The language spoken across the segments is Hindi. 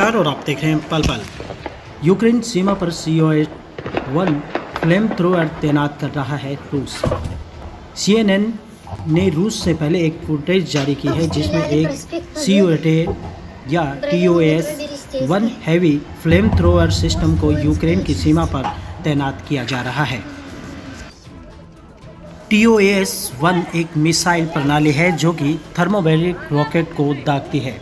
नमस्कार और आप देख रहे हैं पल पल। यूक्रेन सीमा पर COS-1 फ्लेम थ्रोअर तैनात कर रहा है रूस। CNN ने रूस से पहले एक फुटेज जारी की है जिसमें एक COS या TOS-1 heavy flame thrower system को यूक्रेन की सीमा पर तैनात किया जा रहा है। TOS-1 एक मिसाइल प्रणाली है जो कि थर्मोबैरिक रॉकेट को दागती है।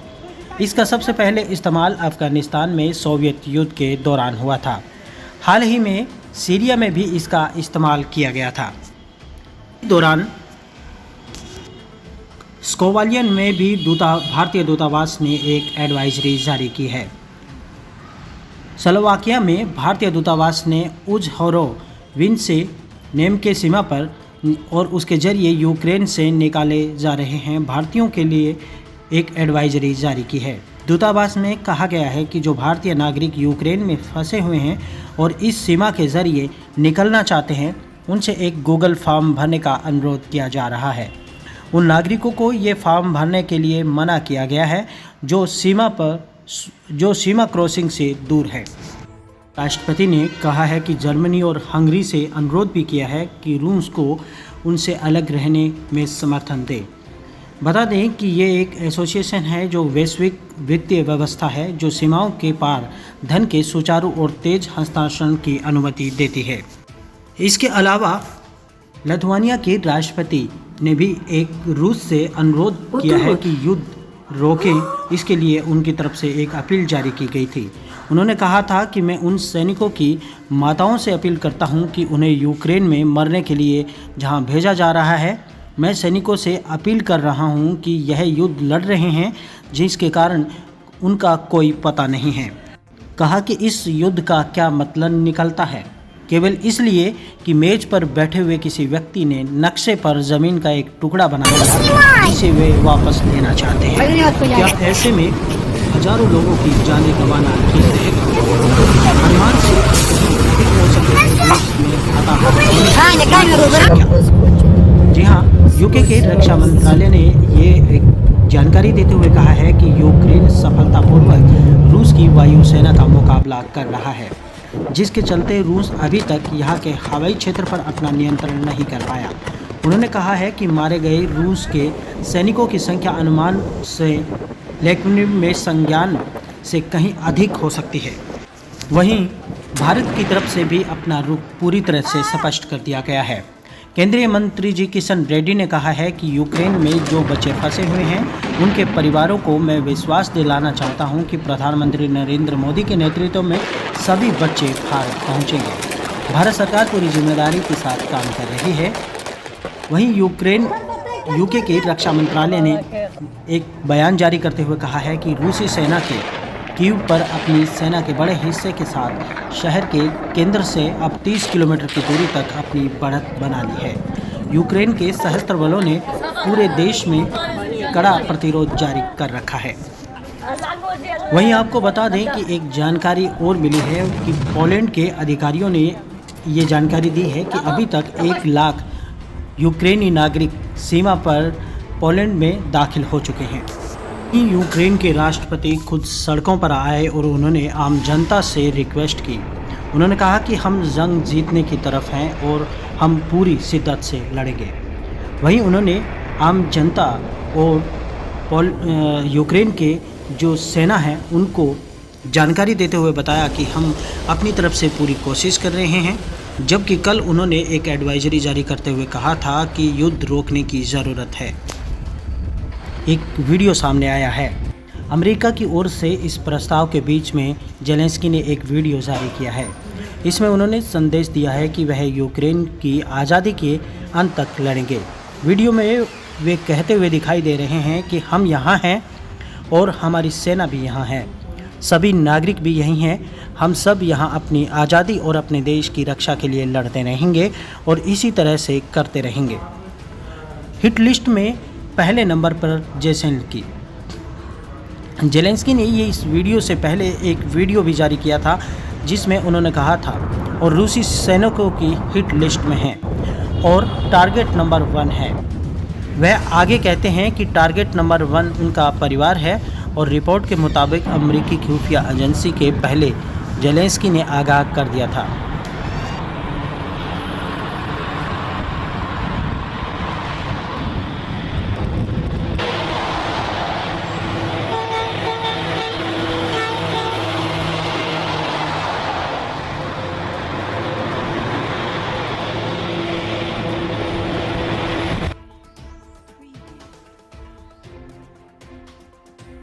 इसका सबसे पहले इस्तेमाल अफगानिस्तान में सोवियत युद्ध के दौरान हुआ था। हाल ही में सीरिया में भी इसका इस्तेमाल किया गया था। इस दौरान स्लोवाकिया में भी भारतीय दूतावास ने एक एडवाइजरी जारी की है। स्लोवाकिया में भारतीय दूतावास ने उजहोरोविन नेम के सीमा पर और उसके जरिए यूक्रेन से निकाले जा रहे हैं भारतीयों के लिए एक एडवाइजरी जारी की है। दूतावास में कहा गया है कि जो भारतीय नागरिक यूक्रेन में फंसे हुए हैं और इस सीमा के जरिए निकलना चाहते हैं उनसे एक गूगल फॉर्म भरने का अनुरोध किया जा रहा है। उन नागरिकों को ये फॉर्म भरने के लिए मना किया गया है जो सीमा क्रॉसिंग से दूर है। राष्ट्रपति ने कहा है कि जर्मनी और हंगरी से अनुरोध भी किया है कि रूस को उनसे अलग रहने में समर्थन दे। बता दें कि ये एक एसोसिएशन है जो वैश्विक वित्तीय व्यवस्था है जो सीमाओं के पार धन के सुचारू और तेज हस्तांतरण की अनुमति देती है। इसके अलावा लिथुआनिया के राष्ट्रपति ने भी एक रूस से अनुरोध किया है कि युद्ध रोकें। इसके लिए उनकी तरफ से एक अपील जारी की गई थी। उन्होंने कहा था कि मैं उन सैनिकों की माताओं से अपील करता हूं कि उन्हें यूक्रेन में मरने के लिए जहां भेजा जा रहा है। मैं सैनिकों से अपील कर रहा हूं कि यह युद्ध लड़ रहे हैं जिसके कारण उनका कोई पता नहीं है। कहा कि इस युद्ध का क्या मतलब निकलता है केवल इसलिए कि मेज पर बैठे हुए किसी व्यक्ति ने नक्शे पर ज़मीन का एक टुकड़ा बनाया था जिसे वे वापस लेना चाहते हैं। क्या ऐसे में हजारों लोगों की जानें गंवाना ठीक रहेगा? अनुमान से अधिक हो सकते। जी हाँ, यूके के रक्षा मंत्रालय ने ये एक जानकारी देते हुए कहा है कि यूक्रेन सफलतापूर्वक रूस की वायुसेना का मुकाबला कर रहा है जिसके चलते रूस अभी तक यहाँ के हवाई क्षेत्र पर अपना नियंत्रण नहीं कर पाया। उन्होंने कहा है कि मारे गए रूस के सैनिकों की संख्या अनुमान से लेकिन में संज्ञान से कहीं अधिक हो सकती है। वहीं भारत की तरफ से भी अपना रुख पूरी तरह से स्पष्ट कर दिया गया है। केंद्रीय मंत्री जी किशन रेड्डी ने कहा है कि यूक्रेन में जो बच्चे फंसे हुए हैं उनके परिवारों को मैं विश्वास दिलाना चाहता हूं कि प्रधानमंत्री नरेंद्र मोदी के नेतृत्व में सभी बच्चे भारत पहुंचेंगे। भारत सरकार पूरी जिम्मेदारी के साथ काम कर रही है। वहीं यूके के रक्षा मंत्रालय ने एक बयान जारी करते हुए कहा है कि रूसी सेना के कीव पर अपनी सेना के बड़े हिस्से के साथ शहर के केंद्र से अब 30 किलोमीटर की दूरी तक अपनी बढ़त बना ली है। यूक्रेन के सशस्त्र बलों ने पूरे देश में कड़ा प्रतिरोध जारी कर रखा है। वहीं आपको बता दें कि एक जानकारी और मिली है कि पोलैंड के अधिकारियों ने ये जानकारी दी है कि अभी तक 1 लाख यूक्रेनी नागरिक सीमा पर पोलैंड में दाखिल हो चुके हैं। यूक्रेन के राष्ट्रपति खुद सड़कों पर आए और उन्होंने आम जनता से रिक्वेस्ट की। उन्होंने कहा कि हम जंग जीतने की तरफ हैं और हम पूरी शिद्दत से लड़ेंगे। वहीं उन्होंने आम जनता और यूक्रेन के जो सेना है उनको जानकारी देते हुए बताया कि हम अपनी तरफ से पूरी कोशिश कर रहे हैं। जबकि कल उन्होंने एक एडवाइजरी जारी करते हुए कहा था कि युद्ध रोकने की ज़रूरत है। एक वीडियो सामने आया है। अमेरिका की ओर से इस प्रस्ताव के बीच में जेलेंस्की ने एक वीडियो जारी किया है। इसमें उन्होंने संदेश दिया है कि वह यूक्रेन की आज़ादी के अंत तक लड़ेंगे। वीडियो में वे कहते हुए दिखाई दे रहे हैं कि हम यहाँ हैं और हमारी सेना भी यहाँ है, सभी नागरिक भी यहीं हैं। हम सब यहाँ अपनी आज़ादी और अपने देश की रक्षा के लिए लड़ते रहेंगे और इसी तरह से करते रहेंगे। हिट लिस्ट में पहले नंबर पर जेलेंस्की ने ये इस वीडियो से पहले एक वीडियो भी जारी किया था जिसमें उन्होंने कहा था और रूसी सैनिकों की हिट लिस्ट में हैं और टारगेट नंबर 1 है। वह आगे कहते हैं कि टारगेट नंबर 1 उनका परिवार है और रिपोर्ट के मुताबिक अमेरिकी खुफिया एजेंसी के पहले जेलेंस्की ने आगाह कर दिया था।